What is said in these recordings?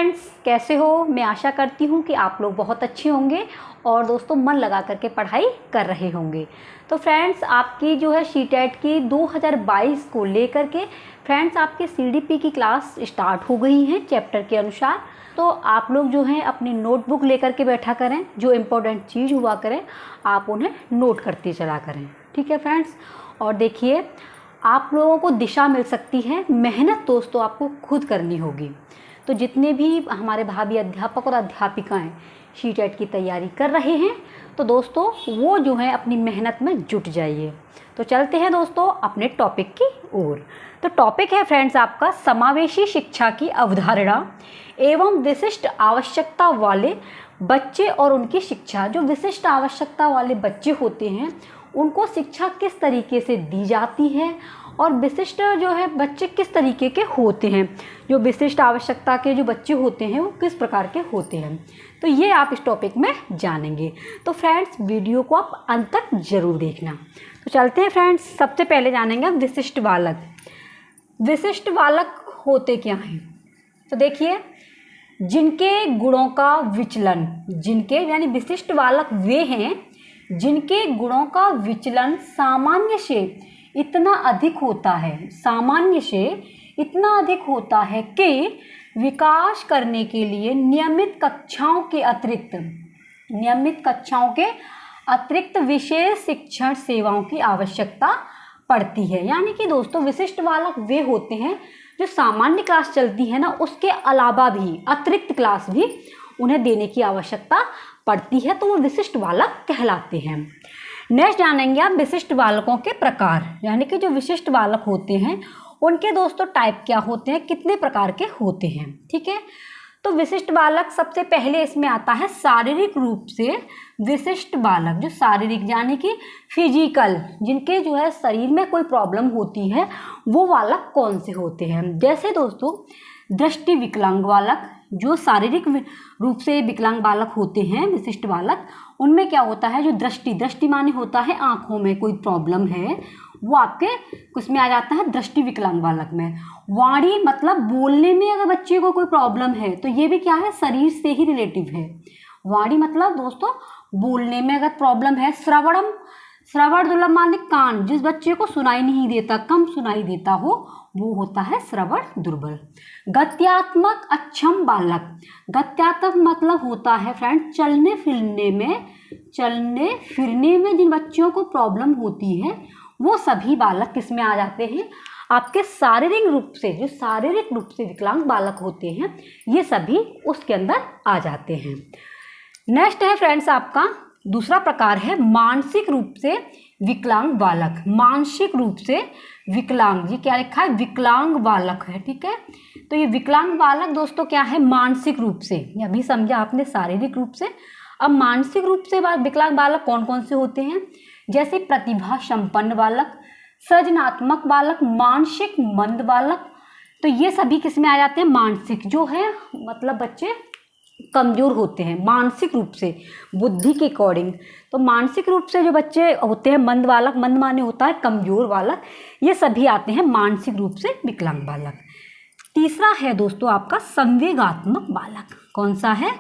Friends, कैसे हो? मैं आशा करती हूँ कि आप लोग बहुत अच्छे होंगे और दोस्तों मन लगा करके पढ़ाई कर रहे होंगे। तो फ्रेंड्स, आपकी जो है सीटेट की 2022 को लेकर के फ्रेंड्स आपके सीडीपी की क्लास स्टार्ट हो गई है चैप्टर के अनुसार। तो आप लोग जो हैं अपनी नोटबुक लेकर के बैठा करें, जो इम्पोर्टेंट चीज़ हुआ करें आप उन्हें नोट करते चला करें। ठीक है फ्रेंड्स, और देखिए आप लोगों को दिशा मिल सकती है, मेहनत दोस्तों आपको खुद करनी होगी। तो जितने भी हमारे भाभी अध्यापक और अध्यापिकाएं सीटेट की तैयारी कर रहे हैं तो दोस्तों वो जो है अपनी मेहनत में जुट जाइए। तो चलते हैं दोस्तों अपने टॉपिक की ओर। तो टॉपिक है फ्रेंड्स आपका समावेशी शिक्षा की अवधारणा एवं विशिष्ट आवश्यकता वाले बच्चे और उनकी शिक्षा। जो विशिष्ट आवश्यकता वाले बच्चे होते हैं उनको शिक्षा किस तरीके से दी जाती है और विशिष्ट जो है बच्चे किस तरीके के होते हैं, जो विशिष्ट आवश्यकता के जो बच्चे होते हैं वो किस प्रकार के होते हैं, तो ये आप इस टॉपिक में जानेंगे। तो फ्रेंड्स वीडियो को आप अंत तक ज़रूर देखना। तो चलते हैं फ्रेंड्स, सबसे पहले जानेंगे विशिष्ट बालक। विशिष्ट बालक होते क्या हैं? तो देखिए, जिनके गुणों का विचलन, जिनके यानी विशिष्ट बालक वे हैं जिनके गुणों का विचलन सामान्य से इतना अधिक होता है, सामान्य से इतना अधिक होता है कि विकास करने के लिए नियमित कक्षाओं के अतिरिक्त विशेष शिक्षण सेवाओं की आवश्यकता पड़ती है। यानी कि दोस्तों विशिष्ट बालक वे होते हैं जो सामान्य क्लास चलती है ना, उसके अलावा भी अतिरिक्त क्लास भी उन्हें देने की आवश्यकता पड़ती है, तो वो विशिष्ट बालक कहलाते हैं। नेक्स्ट जानेंगे आप विशिष्ट बालकों के प्रकार, यानी कि जो विशिष्ट बालक होते हैं उनके दोस्तों टाइप क्या होते हैं, कितने प्रकार के होते हैं। ठीक है, तो विशिष्ट बालक सबसे पहले इसमें आता है शारीरिक रूप से विशिष्ट बालक। जो शारीरिक यानी कि फिजिकल, जिनके जो है शरीर में कोई प्रॉब्लम होती है वो बालक कौन से होते हैं। जैसे दोस्तों दृष्टि विकलांग बालक, जो शारीरिक रूप से विकलांग बालक होते हैं विशिष्ट बालक, उनमें क्या होता है, जो दृष्टि माने होता है आँखों में कोई प्रॉब्लम है, वो आपके किसमें आ जाता है, दृष्टि विकलांग बालक में। वाणी मतलब बोलने में अगर बच्चे को कोई प्रॉब्लम है तो ये भी क्या है, शरीर से ही रिलेटिव है। वाणी मतलब दोस्तों बोलने में अगर प्रॉब्लम है। श्रवण दुर्लभ माने कान, जिस बच्चे को सुनाई नहीं देता, कम सुनाई देता हो, वो होता है श्रवण दुर्बल। गत्यात्मक अक्षम बालक, गत्यात्मक मतलब होता है फ्रेंड चलने फिरने में जिन बच्चों को प्रॉब्लम होती है वो सभी बालक किसमें आ जाते हैं, आपके शारीरिक रूप से, जो शारीरिक रूप से विकलांग बालक होते हैं ये सभी उसके अंदर आ जाते हैं। नेक्स्ट है फ्रेंड्स आपका दूसरा प्रकार है मानसिक रूप से विकलांग बालक। मानसिक रूप से विकलांग, जी क्या लिखा है, विकलांग बालक है। ठीक है, तो ये विकलांग बालक दोस्तों क्या है, मानसिक रूप से, अभी समझा आपने शारीरिक रूप से। अब मानसिक रूप से विकलांग बालक कौन कौन से होते हैं, जैसे प्रतिभा संपन्न बालक, सृजनात्मक बालक, मानसिक मंद बालक। तो ये सभी किसमें आ जाते हैं, मानसिक, जो है मतलब बच्चे कमज़ोर होते हैं मानसिक रूप से बुद्धि के अकॉर्डिंग। तो मानसिक रूप से जो बच्चे होते हैं मंद बालक, मंद माने होता है कमज़ोर बालक, ये सभी आते हैं मानसिक रूप से विकलांग बालक। तीसरा है दोस्तों आपका संवेगात्मक बालक। कौन सा है,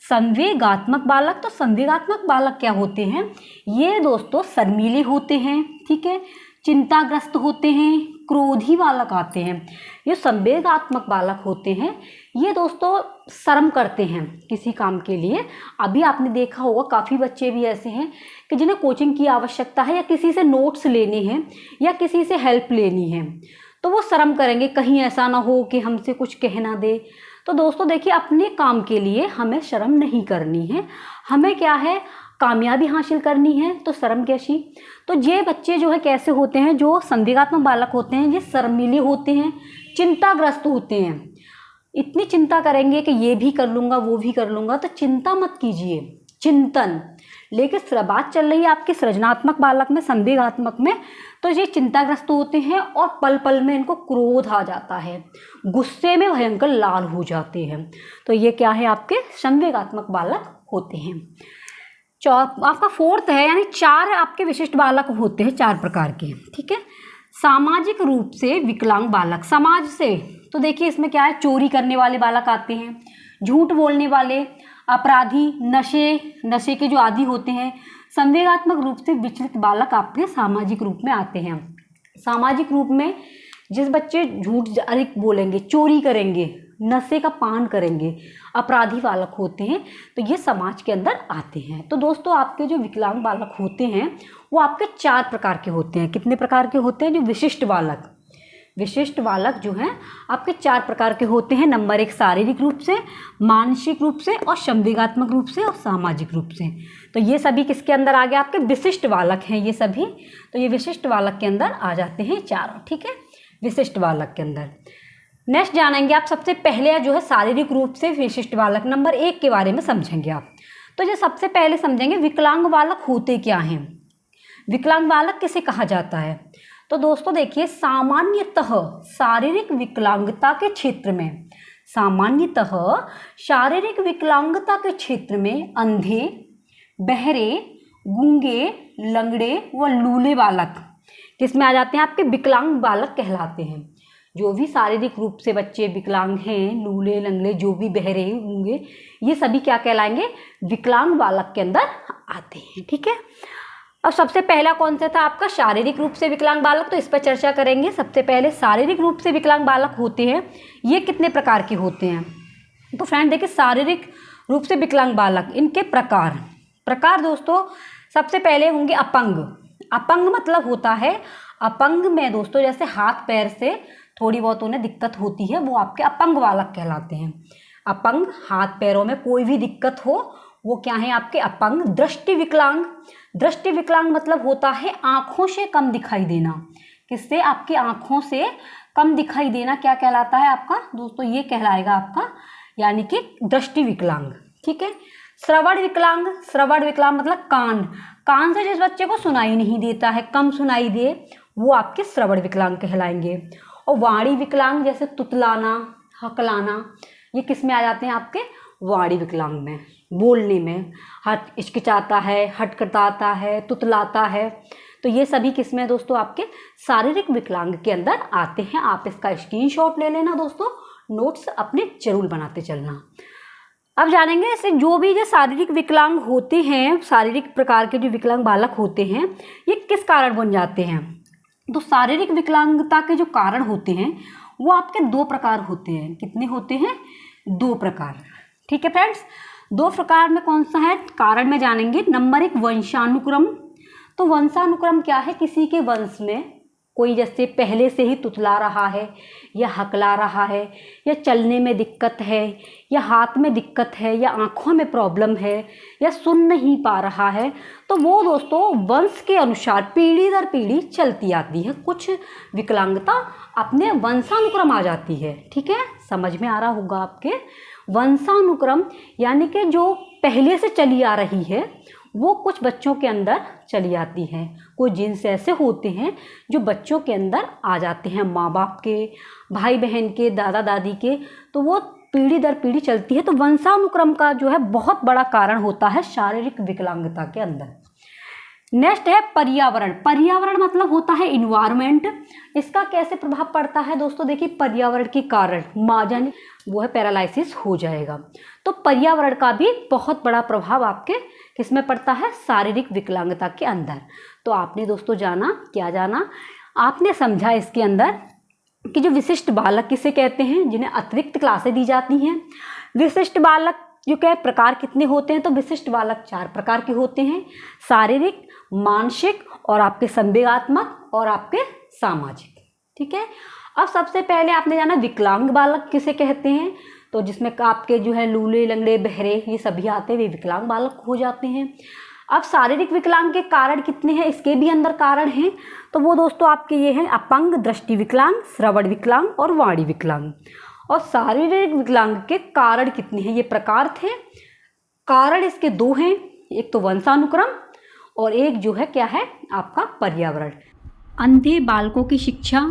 संवेगात्मक बालक। तो संवेगात्मक बालक क्या होते हैं, ये दोस्तों शर्मीले होते हैं, ठीक है, चिंताग्रस्त होते हैं, क्रोधी बालक आते हैं। ये संवेगात्मक बालक होते हैं, ये दोस्तों शर्म करते हैं किसी काम के लिए। अभी आपने देखा होगा काफ़ी बच्चे भी ऐसे हैं कि जिन्हें कोचिंग की आवश्यकता है या किसी से नोट्स लेने हैं या किसी से हेल्प लेनी है, तो वो शर्म करेंगे कहीं ऐसा ना हो कि हमसे कुछ कह ना दे। तो दोस्तों देखिए, अपने काम के लिए हमें शर्म नहीं करनी है, हमें क्या है, कामयाबी हासिल करनी है, तो शर्म कैसी। तो ये बच्चे जो है कैसे होते हैं, जो संवेगात्मक बालक होते हैं, ये शर्मीले होते हैं, चिंताग्रस्त होते हैं, इतनी चिंता करेंगे कि ये भी कर लूँगा वो भी कर लूँगा। तो चिंता मत कीजिए, चिंतन। लेकिन बात चल रही है आपके सृजनात्मक बालक में, संवेगात्मक में, तो ये चिंताग्रस्त होते हैं और पल पल में इनको क्रोध आ जाता है, गुस्से में भयंकर लाल हो जाते हैं। तो ये क्या है, आपके संवेगात्मक बालक होते हैं। आपका फोर्थ है, यानी 4 आपके विशिष्ट बालक होते हैं, 4 प्रकार के। ठीक है, सामाजिक रूप से विकलांग बालक, समाज से, तो देखिए इसमें क्या है, चोरी करने वाले बालक आते हैं, झूठ बोलने वाले, अपराधी, नशे के जो आदी होते हैं। संवेगात्मक रूप से विचलित बालक आपके सामाजिक रूप में आते हैं। सामाजिक रूप में जिस बच्चे झूठ अधिक बोलेंगे, चोरी करेंगे, नशे का पान करेंगे, अपराधी बालक होते हैं, तो ये समाज के अंदर आते हैं। तो दोस्तों आपके जो विकलांग बालक होते हैं वो आपके 4 प्रकार के होते हैं। कितने प्रकार के होते हैं? जो विशिष्ट बालक जो हैं आपके 4 प्रकार के होते हैं। नंबर 1 शारीरिक रूप से, मानसिक रूप से और संवेगात्मक रूप से और सामाजिक रूप से। तो ये सभी किसके अंदर आ गए? आपके विशिष्ट बालक हैं ये सभी। तो ये विशिष्ट बालक के अंदर आ जाते हैं चारों, ठीक है, विशिष्ट बालक के अंदर। नेक्स्ट जानेंगे आप सबसे पहले जो है शारीरिक रूप से विशिष्ट बालक नंबर 1 के बारे में समझेंगे आप। तो जो सबसे पहले समझेंगे विकलांग बालक होते क्या हैं, विकलांग बालक किसे कहा जाता है। तो दोस्तों देखिए, सामान्यतः शारीरिक विकलांगता के क्षेत्र में, सामान्यतः शारीरिक विकलांगता के क्षेत्र में अंधे, बहरे, गूंगे, लंगड़े व लूले बालक किसमें आ जाते हैं? आपके विकलांग बालक कहलाते हैं। जो भी शारीरिक रूप से बच्चे विकलांग हैं, लूले, लंगड़े, जो भी बहरे, गूंगे, ये सभी क्या कहलाएंगे? विकलांग बालक के अंदर आते हैं, ठीक है। अब सबसे पहला कौन सा था? आपका शारीरिक रूप से विकलांग बालक। तो इस पर चर्चा करेंगे। सबसे पहले शारीरिक रूप से विकलांग बालक होते हैं, ये कितने प्रकार के होते हैं? तो फ्रेंड देखिए, शारीरिक रूप से विकलांग बालक, इनके प्रकार दोस्तों सबसे पहले होंगे अपंग। अपंग मतलब होता है, अपंग में दोस्तों जैसे हाथ पैर से थोड़ी बहुत उन्हें दिक्कत होती है, वो आपके अपंग बालक कहलाते हैं। अपंग, हाथ पैरों में कोई भी दिक्कत हो, वो क्या है? आपके अपंग। दृष्टि विकलांग मतलब होता है आँखों से कम दिखाई देना। किससे? आपकी आँखों से कम दिखाई देना क्या कहलाता है आपका दोस्तों? ये कहलाएगा आपका यानी कि दृष्टि विकलांग, ठीक है। श्रवण विकलांग मतलब कान से जिस बच्चे को सुनाई नहीं देता है, कम सुनाई दे, वो आपके श्रवण विकलांग कहलाएंगे। और वाणी विकलांग जैसे तुतलाना, हकलाना, ये किस में आ जाते हैं? आपके वाणी विकलांग में। बोलने में हिचकिचाता है, हटकटाता है, तुतलाता है, तो ये सभी किस में दोस्तों? आपके शारीरिक विकलांग के अंदर आते हैं। आप इसका स्क्रीनशॉट ले लेना दोस्तों, नोट्स अपने जरूर बनाते चलना। अब जानेंगे ऐसे जो भी जो शारीरिक विकलांग होते हैं, शारीरिक प्रकार के जो विकलांग बालक होते हैं, ये किस कारण बन जाते हैं। तो शारीरिक विकलांगता के जो कारण होते हैं वो आपके 2 प्रकार होते हैं। कितने होते हैं? 2 प्रकार, ठीक है फ्रेंड्स। 2 प्रकार में कौन सा है? कारण में जानेंगे। नंबर 1 वंशानुक्रम। तो वंशानुक्रम क्या है? किसी के वंश में कोई जैसे पहले से ही तुतला रहा है, या हकला रहा है, या चलने में दिक्कत है, या हाथ में दिक्कत है, या आँखों में प्रॉब्लम है, या सुन नहीं पा रहा है, तो वो दोस्तों वंश के अनुसार पीढ़ी दर पीढ़ी चलती आती है। कुछ विकलांगता अपने वंशानुक्रम आ जाती है, ठीक है, समझ में आ रहा होगा आपके। वंशानुक्रम यानी कि जो पहले से चली आ रही है वो कुछ बच्चों के अंदर चली आती है। कुछ जीन्स ऐसे होते हैं जो बच्चों के अंदर आ जाते हैं, माँ बाप के, भाई बहन के, दादा दादी के, तो वो पीढ़ी दर पीढ़ी चलती है। तो वंशानुक्रम का जो है बहुत बड़ा कारण होता है शारीरिक विकलांगता के अंदर। नेक्स्ट है पर्यावरण मतलब होता है इन्वायरमेंट। इसका कैसे प्रभाव पड़ता है दोस्तों? देखिए, पर्यावरण के कारण माजन वो है पैरालिसिस हो जाएगा। तो पर्यावरण का भी बहुत बड़ा प्रभाव आपके किसमें पड़ता है? शारीरिक विकलांगता के अंदर। तो आपने दोस्तों क्या जाना? आपने समझा इसके अंदर कि जो विशिष्ट बालक किसे कहते हैं, जिन्हें अतिरिक्त क्लासें दी जाती हैं। विशिष्ट बालक जो क्या प्रकार कितने होते हैं? तो विशिष्ट बालक 4 प्रकार के होते हैं, शारीरिक, मानसिक और आपके संवेगात्मक और आपके सामाजिक, ठीक है। अब सबसे पहले आपने जाना विकलांग बालक किसे कहते हैं। तो जिसमें आपके जो है लूले, लंगड़े, बहरे ये सभी आते हैं, वे विकलांग बालक हो जाते हैं। अब शारीरिक विकलांग के कारण कितने हैं? इसके भी अंदर कारण हैं। तो वो दोस्तों आपके ये हैं अपंग, दृष्टि विकलांग, श्रवण विकलांग और वाणी विकलांग। और शारीरिक विकलांग के कारण कितने हैं? ये प्रकार थे, कारण इसके 2 हैं, एक तो वंशानुक्रम और एक जो है क्या है आपका पर्यावरण। अंधे बालकों की शिक्षा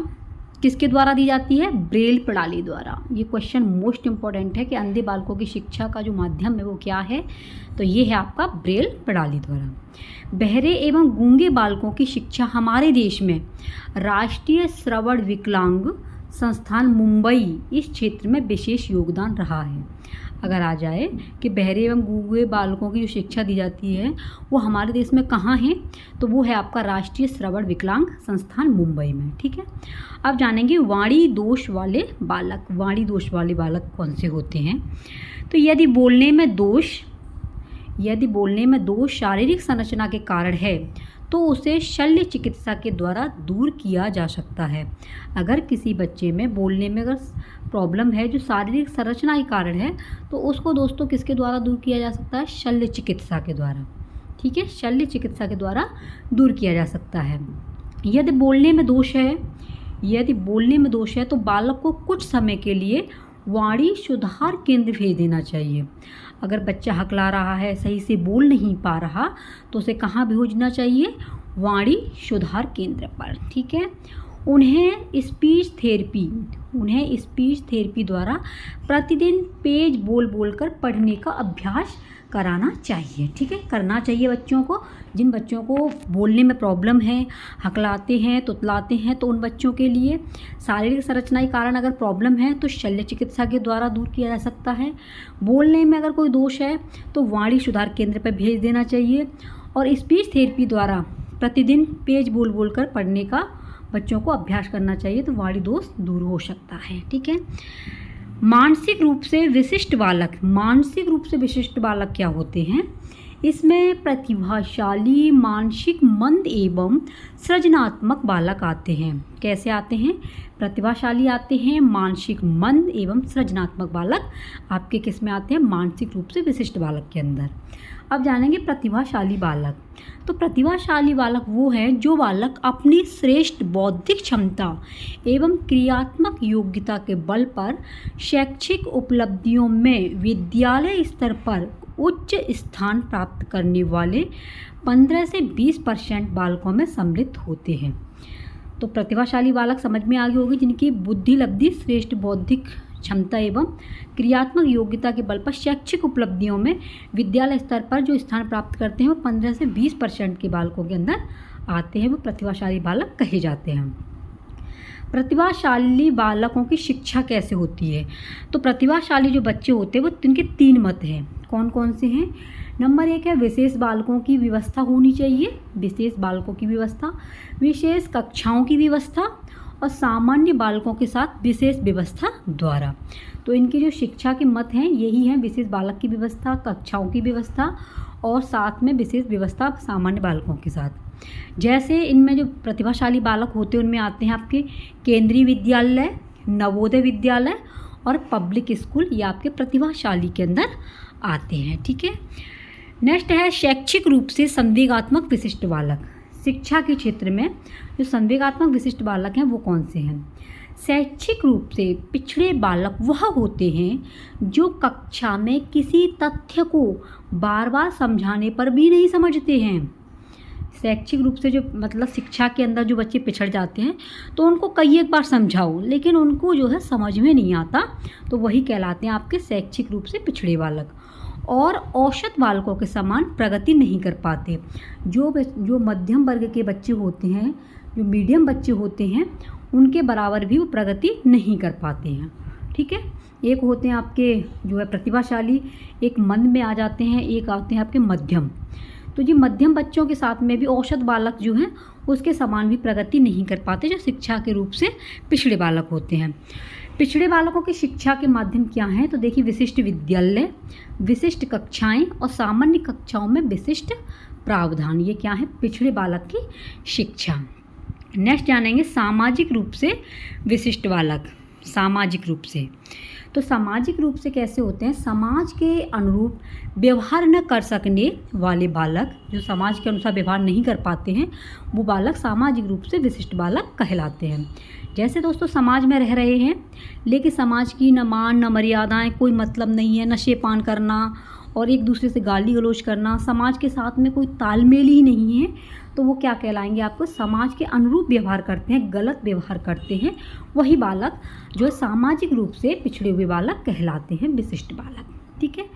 किसके द्वारा दी जाती है? ब्रेल प्रणाली द्वारा। ये क्वेश्चन मोस्ट इम्पॉर्टेंट है कि अंधे बालकों की शिक्षा का जो माध्यम है वो क्या है? तो ये है आपका ब्रेल प्रणाली द्वारा। बहरे एवं गूंगे बालकों की शिक्षा हमारे देश में राष्ट्रीय श्रवण विकलांग संस्थान मुंबई इस क्षेत्र में विशेष योगदान रहा है। अगर आ जाए कि बहरे एवं गूंगे बालकों की जो शिक्षा दी जाती है वो हमारे देश में कहाँ है, तो वो है आपका राष्ट्रीय श्रवण विकलांग संस्थान मुंबई में। ठीक है, अब जानेंगे वाणी दोष वाले बालक। वाणी दोष वाले बालक कौन से होते हैं? तो यदि बोलने में दोष शारीरिक संरचना के कारण है तो उसे शल्य चिकित्सा के द्वारा दूर किया जा सकता है। अगर किसी बच्चे में बोलने में अगर प्रॉब्लम है जो शारीरिक संरचना के कारण है तो उसको दोस्तों किसके द्वारा दूर किया जा सकता है? शल्य चिकित्सा के द्वारा। ठीक है, शल्य चिकित्सा के द्वारा दूर किया जा सकता है। यदि बोलने में दोष है तो बालक को कुछ समय के लिए वाणी सुधार केंद्र भेज देना चाहिए। अगर बच्चा हकला रहा है, सही से बोल नहीं पा रहा, तो उसे कहाँ भेजना चाहिए? वाणी सुधार केंद्र पर। ठीक है, उन्हें स्पीच थेरेपी द्वारा प्रतिदिन पेज बोल कर पढ़ने का अभ्यास कराना चाहिए। ठीक है, करना चाहिए बच्चों को। जिन बच्चों को बोलने में प्रॉब्लम है, हकलाते हैं, तुतलाते हैं, तो उन बच्चों के लिए शारीरिक संरचना के कारण अगर प्रॉब्लम है तो शल्य चिकित्सा के द्वारा दूर किया जा सकता है। बोलने में अगर कोई दोष है तो वाणी सुधार केंद्र पर भेज देना चाहिए। और स्पीच थेरेपी द्वारा प्रतिदिन पेज बोल कर पढ़ने का बच्चों को अभ्यास करना चाहिए, तो वाणी दोष दूर हो सकता है। ठीक है, मानसिक रूप से विशिष्ट बालक क्या होते हैं? इसमें प्रतिभाशाली, मानसिक मंद एवं सृजनात्मक बालक आते हैं। कैसे आते हैं? प्रतिभाशाली आते हैं, मानसिक मंद एवं सृजनात्मक बालक आपके किस में आते हैं? मानसिक रूप से विशिष्ट बालक के अंदर। अब जानेंगे प्रतिभाशाली बालक। तो प्रतिभाशाली बालक वो है जो बालक अपनी श्रेष्ठ बौद्धिक क्षमता एवं क्रियात्मक योग्यता के बल पर शैक्षिक उपलब्धियों में विद्यालय स्तर पर उच्च स्थान प्राप्त करने वाले 15 से 20% बालकों में सम्मिलित होते हैं। तो प्रतिभाशाली बालक समझ में आ गई होगी, जिनकी बुद्धि लब्धि, श्रेष्ठ बौद्धिक क्षमता एवं क्रियात्मक योग्यता के बल पर शैक्षिक उपलब्धियों में विद्यालय स्तर पर जो स्थान प्राप्त करते हैं वो 15 से 20% के बालकों के अंदर आते हैं, वो प्रतिभाशाली बालक कहे जाते हैं। प्रतिभाशाली बालकों की शिक्षा कैसे होती है? तो प्रतिभाशाली जो बच्चे होते हैं वो उनके 3 मत हैं। कौन कौन से हैं? नंबर 1 है विशेष बालकों की व्यवस्था होनी चाहिए, विशेष बालकों की व्यवस्था, विशेष कक्षाओं की व्यवस्था और सामान्य बालकों के साथ विशेष व्यवस्था द्वारा। तो इनकी जो शिक्षा के मत हैं यही हैं, विशेष बालक की व्यवस्था, कक्षाओं की व्यवस्था और साथ में विशेष व्यवस्था सामान्य बालकों के साथ। जैसे इनमें जो प्रतिभाशाली बालक होते हैं उनमें आते हैं आपके केंद्रीय विद्यालय, नवोदय विद्यालय और पब्लिक स्कूल, ये आपके प्रतिभाशाली के अंदर आते हैं। ठीक है, नेक्स्ट है शैक्षिक रूप से संवेगात्मक विशिष्ट बालक। शिक्षा के क्षेत्र में जो संवेगात्मक विशिष्ट बालक हैं वो कौन से हैं? शैक्षिक रूप से पिछड़े बालक वह होते हैं जो कक्षा में किसी तथ्य को बार बार समझाने पर भी नहीं समझते हैं। शैक्षिक रूप से जो मतलब शिक्षा के अंदर जो बच्चे पिछड़ जाते हैं तो उनको कई एक बार समझाओ लेकिन उनको जो है समझ में नहीं आता, तो वही कहलाते हैं आपके शैक्षिक रूप से पिछड़े बालक। और औसत बालकों के समान प्रगति नहीं कर पाते। जो मध्यम वर्ग के बच्चे होते हैं, जो मीडियम बच्चे होते हैं, उनके बराबर भी वो प्रगति नहीं कर पाते हैं। ठीक है, एक होते हैं आपके जो है प्रतिभाशाली, एक मंद में आ जाते हैं, एक आते हैं आपके मध्यम। तो ये मध्यम बच्चों के साथ में भी औसत बालक जो हैं उसके समान भी प्रगति नहीं कर पाते, जो शिक्षा के रूप से पिछड़े बालक होते हैं। पिछड़े बालकों की शिक्षा के माध्यम क्या हैं? तो देखिए विशिष्ट विद्यालय, विशिष्ट कक्षाएं और सामान्य कक्षाओं में विशिष्ट प्रावधान, ये क्या है? पिछड़े बालक की शिक्षा। नेक्स्ट जानेंगे सामाजिक रूप से विशिष्ट बालक। सामाजिक रूप से, तो सामाजिक रूप से कैसे होते हैं? समाज के अनुरूप व्यवहार न कर सकने वाले बालक, जो समाज के अनुसार व्यवहार नहीं कर पाते हैं, वो बालक सामाजिक रूप से विशिष्ट बालक कहलाते हैं। जैसे दोस्तों समाज में रह रहे हैं लेकिन समाज की न मान न मर्यादाएं कोई मतलब नहीं है, नशे पान करना और एक दूसरे से गाली गलौज करना, समाज के साथ में कोई तालमेल ही नहीं है, तो वो क्या कहलाएंगे? आपको समाज के अनुरूप व्यवहार करते हैं, गलत व्यवहार करते हैं, वही बालक जो सामाजिक रूप से पिछड़े हुए बालक कहलाते हैं, विशिष्ट बालक। ठीक है,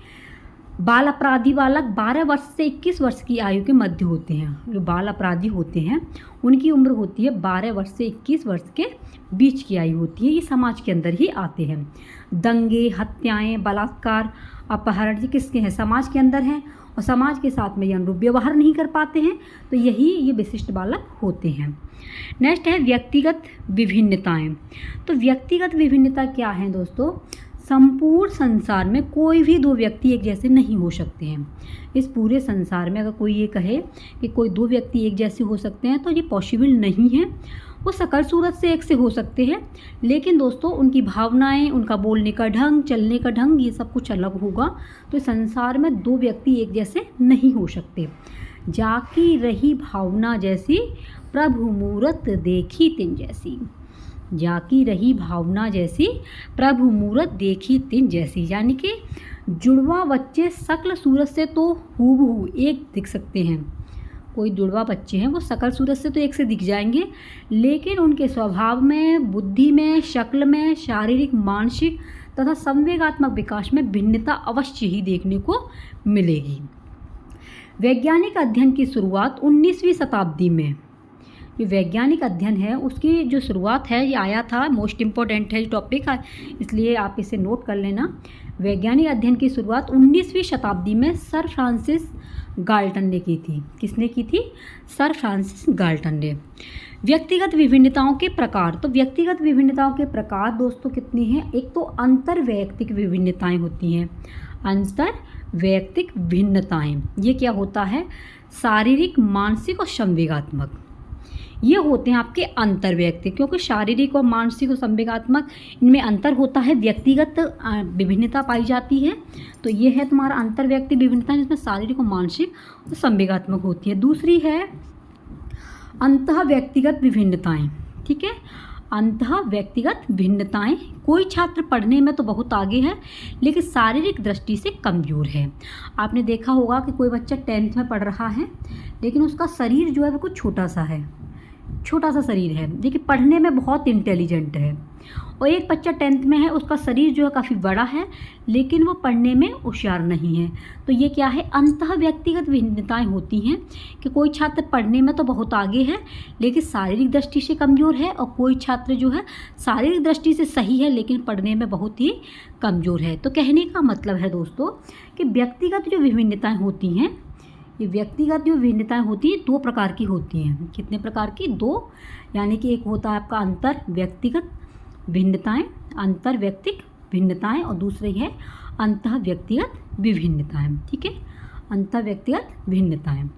बाल अपराधी बालक 12 वर्ष से 21 वर्ष की आयु के मध्य होते हैं। जो बाल अपराधी होते हैं उनकी उम्र होती है 12 वर्ष से 21 वर्ष के बीच की आयु होती है, ये समाज के अंदर ही आते हैं। दंगे, हत्याएं, बलात्कार अपहरण ये किसके हैं, समाज के अंदर हैं और समाज के साथ में ये अनुरूप व्यवहार नहीं कर पाते हैं, तो यही ये विशिष्ट बालक होते हैं। नेक्स्ट है व्यक्तिगत विभिन्नताएं। तो व्यक्तिगत विभिन्नता क्या है दोस्तों, संपूर्ण संसार में कोई भी दो व्यक्ति एक जैसे नहीं हो सकते हैं। इस पूरे संसार में अगर कोई ये कहे कि कोई दो व्यक्ति एक जैसे हो सकते हैं तो ये पॉसिबल नहीं है। वो शकल सूरत से एक से हो सकते हैं, लेकिन दोस्तों उनकी भावनाएं, उनका बोलने का ढंग, चलने का ढंग, ये सब कुछ अलग होगा। तो संसार में दो व्यक्ति एक जैसे नहीं हो सकते। जाकी रही भावना जैसी, प्रभु मूरत देखी तिन जैसी। जाकी रही भावना जैसी, प्रभु मूरत देखी तिन जैसी। यानी कि जुड़वा बच्चे शक्ल सूरत से तो हूबहू एक दिख सकते हैं। कोई जुड़वा बच्चे हैं वो शकल सूरत से तो एक से दिख जाएंगे, लेकिन उनके स्वभाव में, बुद्धि में, शक्ल में, शारीरिक, मानसिक तथा संवेगात्मक विकास में भिन्नता अवश्य ही देखने को मिलेगी। वैज्ञानिक अध्ययन की शुरुआत 19वीं शताब्दी में, जो वैज्ञानिक अध्ययन है उसकी जो शुरुआत है ये आया था, मोस्ट इम्पोर्टेंट है टॉपिक, इसलिए आप इसे नोट कर लेना। वैज्ञानिक अध्ययन की शुरुआत 19वीं शताब्दी में सर फ्रांसिस गाल्टन ने की थी। किसने की थी? सर फ्रांसिस गाल्टन ने। व्यक्तिगत विभिन्नताओं के प्रकार। तो व्यक्तिगत विभिन्नताओं के प्रकार दोस्तों कितनी हैं? एक तो अंतर्वैयक्तिक विभिन्नताएं होती हैं। अंतर्वैयक्तिक भिन्नताएं ये क्या होता है? शारीरिक, मानसिक और संवेगात्मक, ये होते हैं आपके अंतर्वैयक्तिक। क्योंकि शारीरिक और मानसिक और संवेगात्मक इनमें अंतर होता है, व्यक्तिगत विभिन्नता पाई जाती है। तो ये है तुम्हारा अंतर्वैयक्तिक विभिन्नता, जिसमें शारीरिक और मानसिक और संवेगात्मक होती है। दूसरी है अंतः व्यक्तिगत विभिन्नताएं। ठीक है, अंतः व्यक्तिगत भिन्नताएं। कोई छात्र पढ़ने में तो बहुत आगे है लेकिन शारीरिक दृष्टि से कमज़ोर है। आपने देखा होगा कि कोई बच्चा 10th में पढ़ रहा है लेकिन उसका शरीर जो है वो कुछ छोटा सा है, छोटा सा शरीर है, देखिए पढ़ने में बहुत इंटेलिजेंट है। और एक बच्चा 10th में है, उसका शरीर जो है काफ़ी बड़ा है लेकिन वो पढ़ने में होशियार नहीं है। तो ये क्या है? अंतः व्यक्तिगत भिन्नताएं होती हैं कि कोई छात्र पढ़ने में तो बहुत आगे है लेकिन शारीरिक दृष्टि से कमज़ोर है, और कोई छात्र जो है शारीरिक दृष्टि से सही है लेकिन पढ़ने में बहुत ही कमज़ोर है। तो कहने का मतलब है दोस्तों कि व्यक्तिगत जो विभिन्नताएँ होती हैं, ये व्यक्तिगत जो भिन्नताएं होती हैं दो प्रकार की होती हैं। कितने प्रकार की? दो। यानी कि एक होता है आपका अंतर व्यक्तिगत भिन्नताएं, अंतर व्यक्तिक भिन्नताएं, और दूसरी है अंतः व्यक्तिगत विभिन्नताएं। ठीक है, अंतर व्यक्तिगत भिन्नताएं।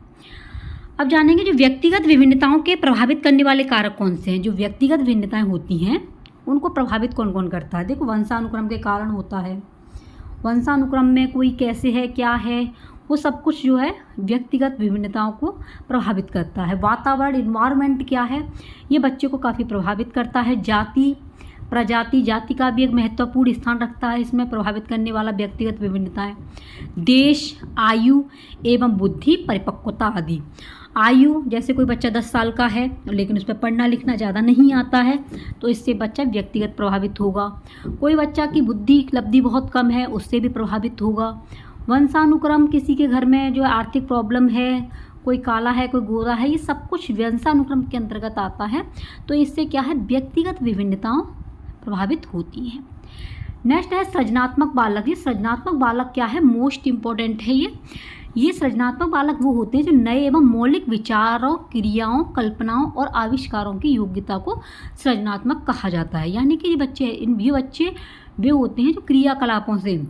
अब जानेंगे जो व्यक्तिगत विभिन्नताओं के प्रभावित करने वाले कारक कौन से हैं। जो व्यक्तिगत भिन्नताएं होती हैं उनको प्रभावित कौन कौन करता है? देखो, वंशानुक्रम के कारण होता है। वंशानुक्रम में कोई कैसे है, क्या है, वो सब कुछ जो है व्यक्तिगत विभिन्नताओं को प्रभावित करता है। वातावरण, इन्वायरमेंट क्या है, ये बच्चे को काफ़ी प्रभावित करता है। जाति, प्रजाति, जाति का भी एक महत्वपूर्ण स्थान रखता है इसमें प्रभावित करने वाला व्यक्तिगत विभिन्नताएं। देश, आयु एवं बुद्धि, परिपक्वता आदि। आयु, जैसे कोई बच्चा 10 साल का है लेकिन उस पर पढ़ना लिखना ज़्यादा नहीं आता है तो इससे बच्चा व्यक्तिगत प्रभावित होगा। कोई बच्चा की बुद्धि उपलब्धि बहुत कम है, उससे भी प्रभावित होगा। वंशानुक्रम, किसी के घर में जो आर्थिक प्रॉब्लम है, कोई काला है, कोई गोरा है, ये सब कुछ वंशानुक्रम के अंतर्गत आता है। तो इससे क्या है? व्यक्तिगत विभिन्नताएं प्रभावित होती हैं। नेक्स्ट है सृजनात्मक बालक। ये सृजनात्मक बालक क्या है? मोस्ट इम्पोर्टेंट है ये सृजनात्मक बालक वो होते हैं जो नए एवं मौलिक विचारों, क्रियाओं, कल्पनाओं और आविष्कारों की योग्यता को सृजनात्मक कहा जाता है। यानी कि ये बच्चे वे होते हैं जो क्रियाकलापों से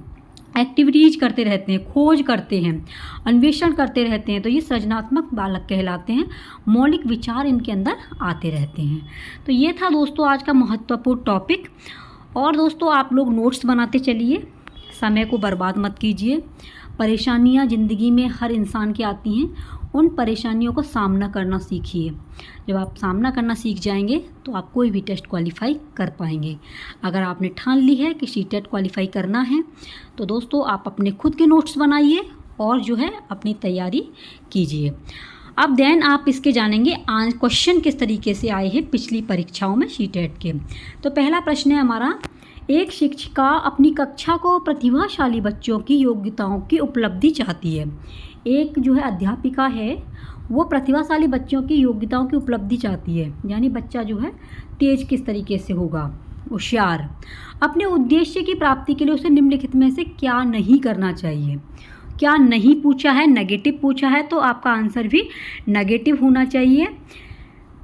एक्टिविटीज़ करते रहते हैं, खोज करते हैं, अन्वेषण करते रहते हैं, तो ये सृजनात्मक बालक कहलाते हैं। मौलिक विचार इनके अंदर आते रहते हैं। तो ये था दोस्तों आज का महत्वपूर्ण टॉपिक। और दोस्तों आप लोग नोट्स बनाते चलिए, समय को बर्बाद मत कीजिए। परेशानियाँ ज़िंदगी में हर इंसान की आती हैं, उन परेशानियों को सामना करना सीखिए। जब आप सामना करना सीख जाएंगे तो आप कोई भी टेस्ट क्वालिफाई कर पाएंगे। अगर आपने ठान ली है कि सीटेट क्वालिफाई करना है तो दोस्तों आप अपने खुद के नोट्स बनाइए और जो है अपनी तैयारी कीजिए। अब देन आप इसके जानेंगे क्वेश्चन किस तरीके से आए हैं पिछली परीक्षाओं में सीटेट के। तो पहला प्रश्न है हमारा, एक शिक्षिका अपनी कक्षा को प्रतिभाशाली बच्चों की योग्यताओं की उपलब्धि चाहती है। एक जो है अध्यापिका है वो प्रतिभाशाली बच्चों की योग्यताओं की उपलब्धि चाहती है, यानी बच्चा जो है तेज किस तरीके से होगा, होशियार। अपने उद्देश्य की प्राप्ति के लिए उसे निम्नलिखित में से क्या नहीं करना चाहिए। क्या नहीं पूछा है, नेगेटिव पूछा है, तो आपका आंसर भी नेगेटिव होना चाहिए।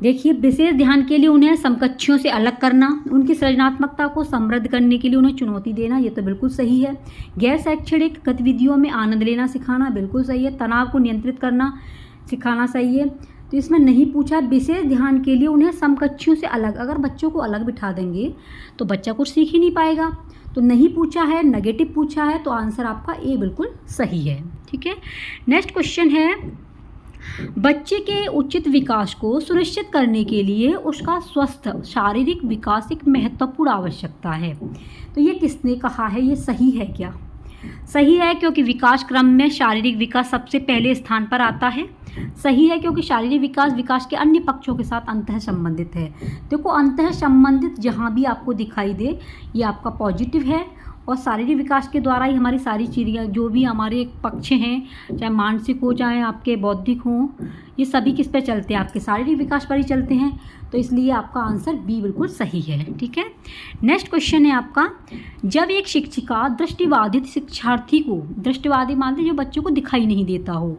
देखिए, विशेष ध्यान के लिए उन्हें समकक्षों से अलग करना, उनकी सृजनात्मकता को समृद्ध करने के लिए उन्हें चुनौती देना, ये तो बिल्कुल सही है। गैर शैक्षणिक गतिविधियों में आनंद लेना सिखाना, बिल्कुल सही है। तनाव को नियंत्रित करना सिखाना सही है। तो इसमें नहीं पूछा, विशेष ध्यान के लिए उन्हें समकक्षियों से अलग। अगर बच्चों को अलग बिठा देंगे तो बच्चा कुछ सीख ही नहीं पाएगा। तो नहीं पूछा है, नेगेटिव पूछा है, तो आंसर आपका ए बिल्कुल सही है। ठीक है। नेक्स्ट क्वेश्चन है, बच्चे के उचित विकास को सुनिश्चित करने के लिए उसका स्वस्थ शारीरिक विकास एक महत्वपूर्ण आवश्यकता है। तो ये किसने कहा है, ये सही है क्या? सही है, क्योंकि विकास क्रम में शारीरिक विकास सबसे पहले स्थान पर आता है। सही है, क्योंकि शारीरिक विकास के अन्य पक्षों के साथ अंतः संबंधित है। देखो, अंतः संबंधित जहाँ भी आपको दिखाई दे ये आपका पॉजिटिव है, और शारीरिक विकास के द्वारा ही हमारी सारी चीज़ें जो भी हमारे पक्ष हैं, चाहे मानसिक हो चाहे आपके बौद्धिक हों, ये सभी किस पे चलते हैं, आपके शारीरिक विकास पर ही चलते हैं। तो इसलिए आपका आंसर बी बिल्कुल सही है। ठीक है। नेक्स्ट क्वेश्चन है आपका, जब एक शिक्षिका दृष्टिबाधित शिक्षार्थी को, दृष्टिबाधित मानते जो बच्चों को दिखाई नहीं देता हो,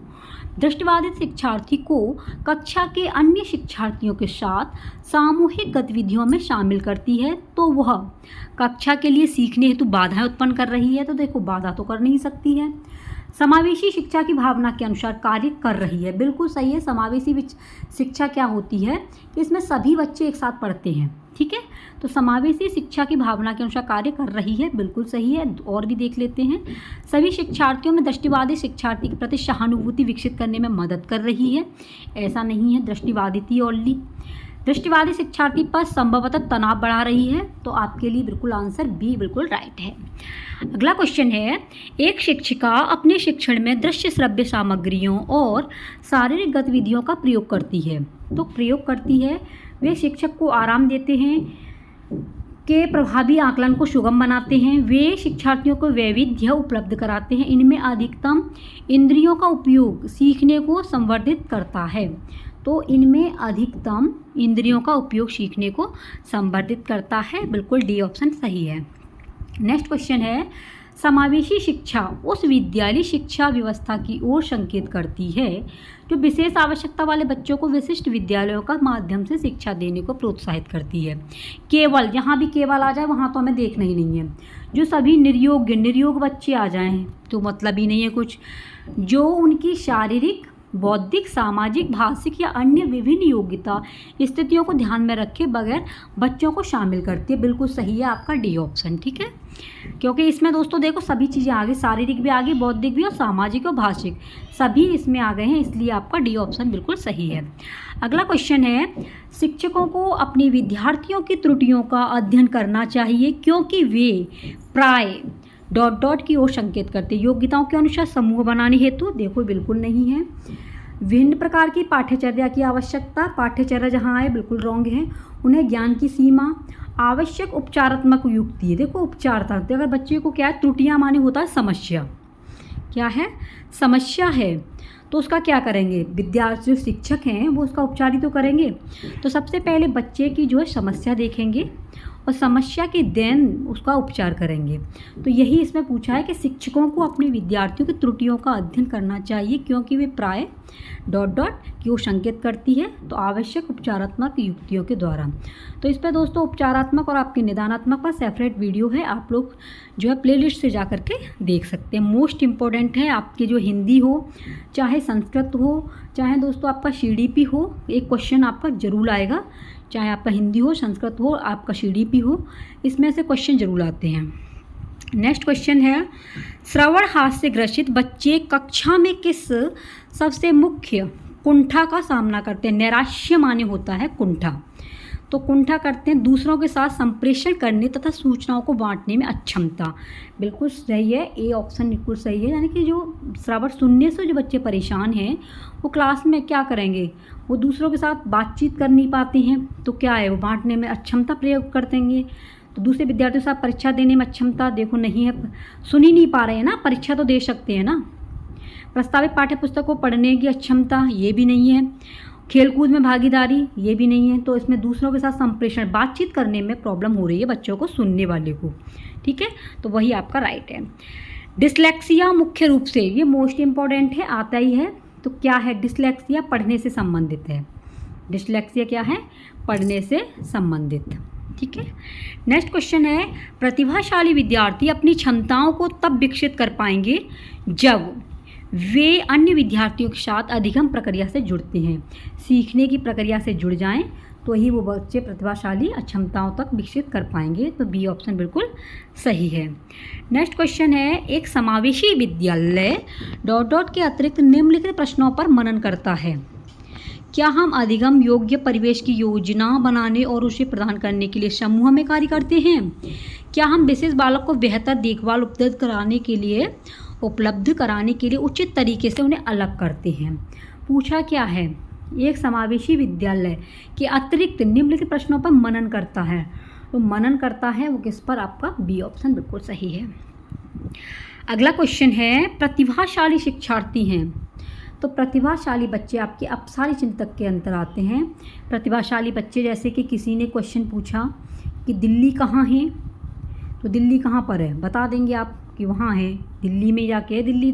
दृष्टिबाधित शिक्षार्थी को कक्षा के अन्य शिक्षार्थियों के साथ सामूहिक गतिविधियों में शामिल करती है, तो वह कक्षा के लिए सीखने हेतु बाधाएं उत्पन्न कर रही है। तो देखो, बाधा तो कर नहीं सकती है। समावेशी शिक्षा की भावना के अनुसार कार्य कर रही है, बिल्कुल सही है। समावेशी शिक्षा क्या होती है, इसमें सभी बच्चे एक साथ पढ़ते हैं। ठीक है। तो समावेशी शिक्षा की भावना के अनुसार कार्य कर रही है, बिल्कुल सही है। और भी देख लेते हैं, सभी शिक्षार्थियों में दृष्टिबाधित शिक्षार्थी के प्रति सहानुभूति विकसित करने में मदद कर रही है। ऐसा नहीं है, दृष्टिबाधित ही ओनली। दृष्टिबाधित शिक्षार्थी पर संभवतः तनाव बढ़ा रही है। तो आपके लिए बिल्कुल आंसर बी बिल्कुल राइट है। अगला क्वेश्चन है, एक शिक्षिका अपने शिक्षण में दृश्य श्रव्य सामग्रियों और शारीरिक गतिविधियों का प्रयोग करती है। तो प्रयोग करती है, वे शिक्षक को आराम देते हैं, के प्रभावी आकलन को सुगम बनाते हैं, वे शिक्षार्थियों को वैविध्य उपलब्ध कराते हैं, इनमें अधिकतम इंद्रियों का उपयोग सीखने को संवर्धित करता है। तो इनमें अधिकतम इंद्रियों का उपयोग सीखने को संवर्धित करता है, बिल्कुल डी ऑप्शन सही है। नेक्स्ट क्वेश्चन है, समावेशी शिक्षा उस विद्यालय शिक्षा व्यवस्था की ओर संकेत करती है जो विशेष आवश्यकता वाले बच्चों को विशिष्ट विद्यालयों का माध्यम से शिक्षा देने को प्रोत्साहित करती है। केवल, जहाँ भी केवल आ जाए वहाँ तो हमें देखना ही नहीं है। जो सभी निरयोग बच्चे आ जाएं तो मतलब ही नहीं है कुछ। जो उनकी शारीरिक, बौद्धिक, सामाजिक, भाषिक या अन्य विभिन्न योग्यता स्थितियों को ध्यान में रखे बगैर बच्चों को शामिल करती है, बिल्कुल सही है आपका डी ऑप्शन। ठीक है। क्योंकि इसमें दोस्तों देखो सभी चीज़ें आ गई, शारीरिक भी आ गई, बौद्धिक भी और सामाजिक और भाषिक सभी इसमें आ गए हैं, इसलिए आपका डी ऑप्शन बिल्कुल सही है। अगला क्वेश्चन है, शिक्षकों को अपने विद्यार्थियों की त्रुटियों का अध्ययन करना चाहिए क्योंकि वे प्राय ... की ओर संकेत करते, योग्यताओं के अनुसार समूह बनाने हेतु। देखो, बिल्कुल नहीं है। विभिन्न प्रकार की पाठ्यचर्या की आवश्यकता, पाठ्यचर्या जहाँ आए बिल्कुल रॉन्ग है। उन्हें ज्ञान की सीमा, आवश्यक उपचारात्मक युक्ति है। देखो, उपचारात्मक, अगर बच्चे को क्या है, त्रुटियाँ माने होता है समस्या, क्या है, समस्या है, तो उसका क्या करेंगे, विद्यार्थी जो शिक्षक हैं वो उसका उपचार ही तो करेंगे। तो सबसे पहले बच्चे की जो है समस्या देखेंगे और समस्या के देन उसका उपचार करेंगे। तो यही इसमें पूछा है कि शिक्षकों को अपने विद्यार्थियों की त्रुटियों का अध्ययन करना चाहिए क्योंकि वे प्राय ... की ओर संकेत करती है, तो आवश्यक उपचारात्मक युक्तियों के द्वारा। तो इस पर दोस्तों उपचारात्मक और आपके निदानात्मक पर सेपरेट वीडियो है, आप लोग जो है प्लेलिस्ट से जा करके देख सकते हैं। मोस्ट इम्पोर्टेंट है आपके जो हिंदी हो, चाहे संस्कृत हो, चाहे दोस्तों आपका CDP हो, एक क्वेश्चन आपका जरूर आएगा, चाहे आपका हिंदी हो, संस्कृत हो, आपका CDP हो, इसमें से क्वेश्चन जरूर आते हैं। नेक्स्ट क्वेश्चन है, श्रवण हास्य से ग्रसित बच्चे कक्षा में किस सबसे मुख्य कुंठा का सामना करते हैं। नैराश्य माने होता है कुंठा, तो कुंठा करते हैं दूसरों के साथ संप्रेषण करने तथा सूचनाओं को बांटने में अक्षमता। बिल्कुल सही है, ए ऑप्शन बिल्कुल सही है। यानी कि जो श्रवण सुनने से जो बच्चे परेशान हैं वो क्लास में क्या करेंगे, वो दूसरों के साथ बातचीत कर नहीं पाते हैं, तो क्या है, वो बांटने में अक्षमता प्रयोग कर देंगे। तो दूसरे विद्यार्थियों के साथ परीक्षा देने में अक्षमता, देखो नहीं है, सुन ही नहीं पा रहे हैं ना, परीक्षा तो दे सकते हैं ना। प्रस्तावित पाठ्य पुस्तक को पढ़ने की अक्षमता, ये भी नहीं है। खेलकूद में भागीदारी, ये भी नहीं है। तो इसमें दूसरों के साथ संप्रेषण, बातचीत करने में प्रॉब्लम हो रही है बच्चों को, सुनने वाले को, ठीक है, तो वही आपका राइट है। डिसलेक्सिया मुख्य रूप से, ये मोस्ट इम्पॉर्टेंट है, आता ही है। तो क्या है डिसलेक्सिया? पढ़ने से संबंधित है। डिसलेक्सिया क्या है? पढ़ने से संबंधित, ठीक है। नेक्स्ट क्वेश्चन है, प्रतिभाशाली विद्यार्थी अपनी क्षमताओं को तब विकसित कर पाएंगे जब वे अन्य विद्यार्थियों के साथ अधिगम प्रक्रिया से जुड़ते हैं। सीखने की प्रक्रिया से जुड़ जाएं तो ही वो बच्चे प्रतिभाशाली क्षमताओं तक विकसित कर पाएंगे। तो बी ऑप्शन बिल्कुल सही है। नेक्स्ट क्वेश्चन है, एक समावेशी विद्यालय ... के अतिरिक्त निम्नलिखित प्रश्नों पर मनन करता है। क्या हम अधिगम योग्य परिवेश की योजना बनाने और उसे प्रदान करने के लिए समूह में कार्य करते हैं? क्या हम विशेष बालक को बेहतर देखभाल उपलब्ध कराने के लिए उचित तरीके से उन्हें अलग करते हैं? पूछा क्या है, एक समावेशी विद्यालय के अतिरिक्त निम्नलिखित प्रश्नों पर मनन करता है। तो मनन करता है वो किस पर? आपका बी ऑप्शन बिल्कुल सही है। अगला क्वेश्चन है, प्रतिभाशाली शिक्षार्थी हैं। तो प्रतिभाशाली बच्चे आपके अपसारी चिंतक के अंतर आते हैं। प्रतिभाशाली बच्चे, जैसे कि किसी ने क्वेश्चन पूछा कि दिल्ली कहाँ है, तो दिल्ली कहाँ पर है, बता देंगे आप कि वहाँ है, दिल्ली में जाके है दिल्ली।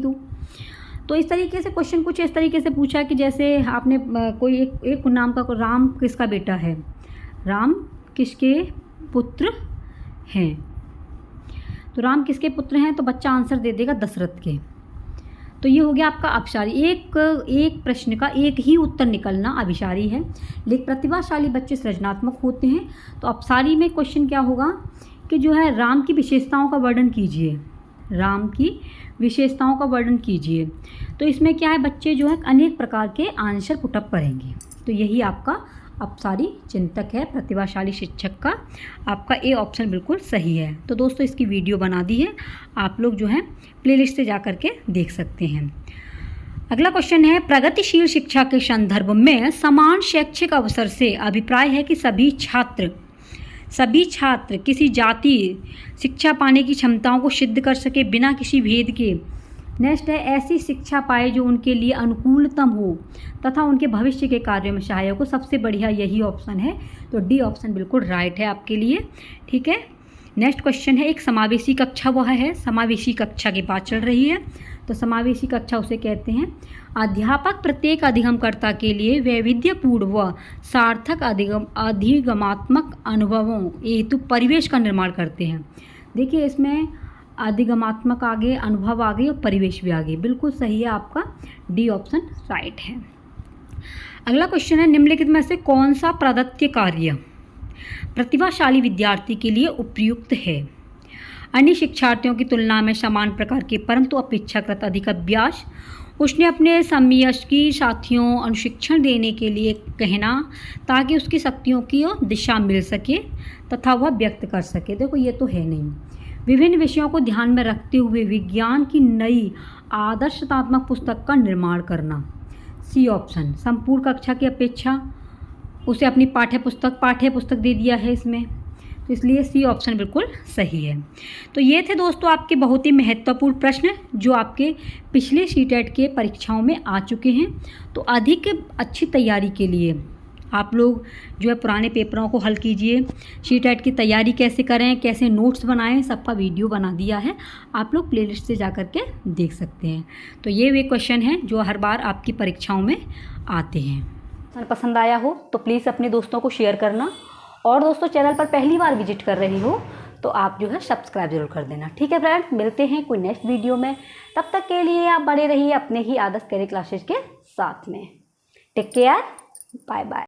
तो इस तरीके से क्वेश्चन कुछ इस तरीके से पूछा कि जैसे आपने कोई एक नाम का, राम किसका बेटा है, राम किसके पुत्र हैं, तो राम किसके पुत्र हैं, तो बच्चा आंसर दे देगा दशरथ के। तो ये हो गया आपका अपसारी। एक प्रश्न का एक ही उत्तर निकलना अभिसारी है। लेकिन प्रतिभाशाली बच्चे सृजनात्मक होते हैं। तो अपसारी में क्वेश्चन क्या होगा कि जो है राम की विशेषताओं का वर्णन कीजिए, राम की विशेषताओं का वर्णन कीजिए। तो इसमें क्या है, बच्चे जो है अनेक प्रकार के आंसर पुटअप करेंगे। तो यही आपका अपसारी चिंतक है प्रतिभाशाली शिक्षक का। आपका ए ऑप्शन बिल्कुल सही है। तो दोस्तों इसकी वीडियो बना दी है, आप लोग जो है प्लेलिस्ट से जा कर के देख सकते हैं। अगला क्वेश्चन है, प्रगतिशील शिक्षा के संदर्भ में समान शैक्षिक अवसर से अभिप्राय है कि सभी छात्र किसी जाति शिक्षा पाने की क्षमताओं को सिद्ध कर सके बिना किसी भेद के। नेक्स्ट है, ऐसी शिक्षा पाए जो उनके लिए अनुकूलतम हो तथा उनके भविष्य के कार्यों में सहायक हो। सबसे बढ़िया यही ऑप्शन है। तो डी ऑप्शन बिल्कुल राइट है आपके लिए, ठीक है। नेक्स्ट क्वेश्चन है, एक समावेशी कक्षा वह है। समावेशी कक्षा की बात चल रही है। तो समावेशी कक्षा उसे कहते हैं, अध्यापक प्रत्येक अधिगमकर्ता के लिए वैविध्यपूर्ण व सार्थक अधिगमात्मक अनुभवों हेतु परिवेश का निर्माण करते हैं। देखिए इसमें अधिगमात्मक आगे, अनुभव आगे और परिवेश भी आगे, बिल्कुल सही है आपका डी ऑप्शन राइट है। अगला क्वेश्चन है, निम्नलिखित में से कौन सा प्रदत्त कार्य प्रतिभाशाली विद्यार्थी के लिए उपयुक्त है? अन्य शिक्षार्थियों की तुलना में समान प्रकार के परंतु अपेक्षाकृत अधिक अभ्यास, उसने अपने समवयस्की साथियों अनुशिक्षण देने के लिए कहना ताकि उसकी शक्तियों की दिशा मिल सके तथा वह व्यक्त कर सके। देखो ये तो है नहीं। विभिन्न विषयों को ध्यान में रखते हुए विज्ञान की नई आदर्शतात्मक पुस्तक का निर्माण करना। सी ऑप्शन, संपूर्ण कक्षा की अपेक्षा उसे अपनी पाठ्य पुस्तक दे दिया है इसमें, तो इसलिए सी ऑप्शन बिल्कुल सही है। तो ये थे दोस्तों आपके बहुत ही महत्वपूर्ण प्रश्न जो आपके पिछले सीटेट के परीक्षाओं में आ चुके हैं। तो अधिक अच्छी तैयारी के लिए आप लोग जो है पुराने पेपरों को हल कीजिए। सीटेट की तैयारी कैसे करें, कैसे नोट्स बनाएं, सबका वीडियो बना दिया है, आप लोग प्लेलिस्ट से जा कर के देख सकते हैं। तो ये वे क्वेश्चन हैं जो हर बार आपकी परीक्षाओं में आते हैं। पसंद आया हो तो प्लीज़ अपने दोस्तों को शेयर करना, और दोस्तों चैनल पर पहली बार विजिट कर रही हो तो आप जो है सब्सक्राइब जरूर कर देना, ठीक है फ्रेंड। मिलते हैं कोई नेक्स्ट वीडियो में, तब तक के लिए आप बने रहिए अपने ही आदर्श करियर क्लासेज के साथ में। Take care, bye bye.